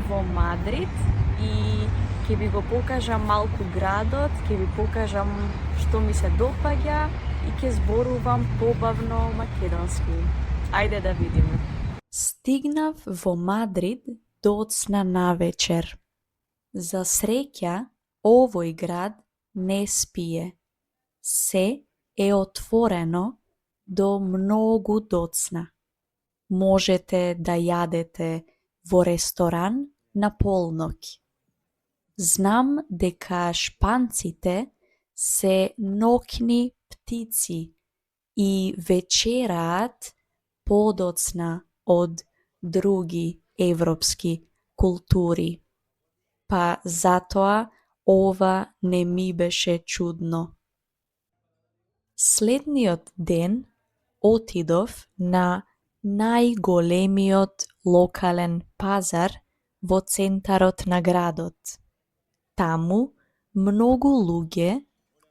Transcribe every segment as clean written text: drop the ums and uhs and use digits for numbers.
во Мадрид и ќе ви го покажам малку градот, ќе ви покажам што ми се допаѓа и ќе зборувам побавно македонски. Ајде да видиме. Стигнав во Мадрид доцна навечер. За среќа, овој град не спие. Се е отворено до многу доцна. Можете да јадете во ресторан на полноќ. Знам дека шпанците се ноќни птици и вечераат подоцна од други европски култури, па затоа ова не ми беше чудно. Следниот ден отидов на најголемиот локален пазар во центарот на градот. Таму многу луѓе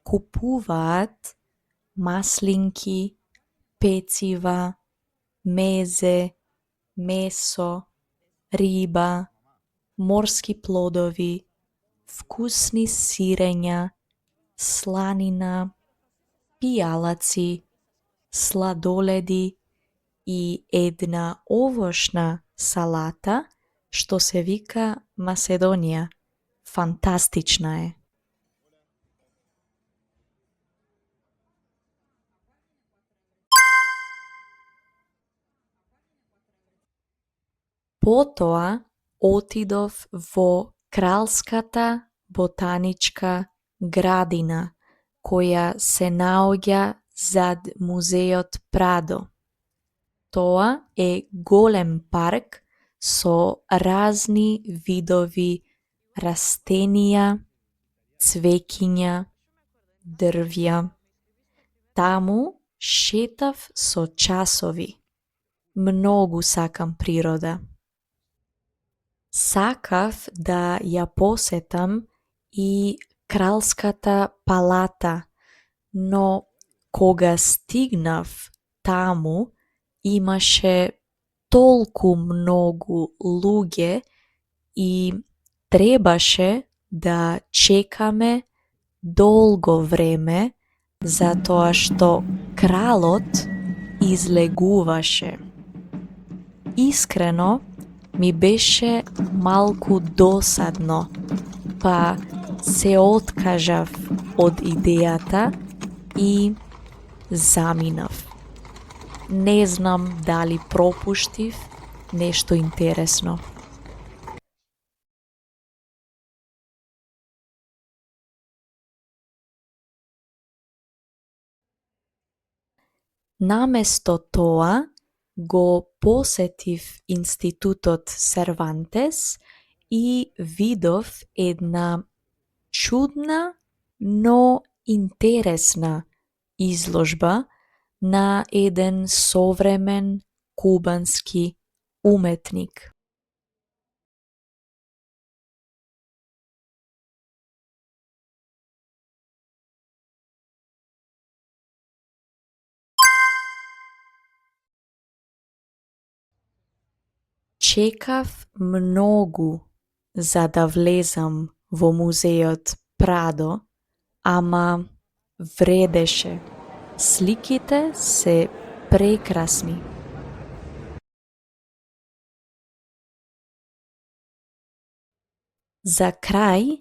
купуваат маслинки, пецива, мезе, месо, риба, морски плодови, вкусни сирења, сланина, пијалаци, сладоледи и една овошна салата што се вика Маседонија. Фантастична е. Потоа отидов во Кралската ботаничка градина, која се наоѓа зад музеот Прадо. Тоа е голем парк со разни видови растенија, цвеќиња, дрвја. Таму шетав со часови. Многу сакам природа. Сакав да ја посетам и Кралската палата, но кога стигнав таму имаше толку многу луѓе и требаше да чекаме долго време затоа што кралот излегуваше. Искрено ми беше малку досадно, па се откажав од идејата и заминав. Не знам дали пропуштив нешто интересно. Наместо тоа го посетив Институтот Сервантес и видов една чудна, но интересна изложба на еден современ кубански уметник. Чекав многу за да влезам во музеот Прадо, ама вредеше. Сликите се прекрасни. За крај,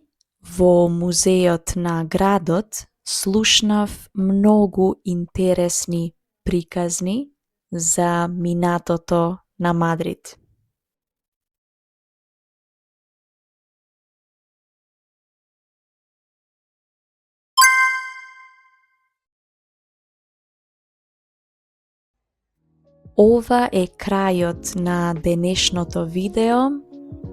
во музеот на градот слушнав многу интересни приказни за минатото на Мадрид. Ова е крајот на денешното видео.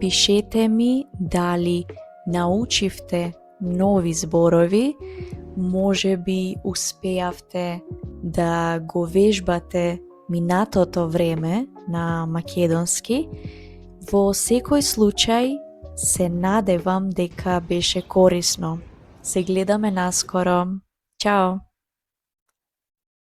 Пишете ми дали научивте нови зборови, можеби успеавте да го вежбате минатото време на македонски. Во секој случај се надевам дека беше корисно. Се гледаме наскоро. Чао!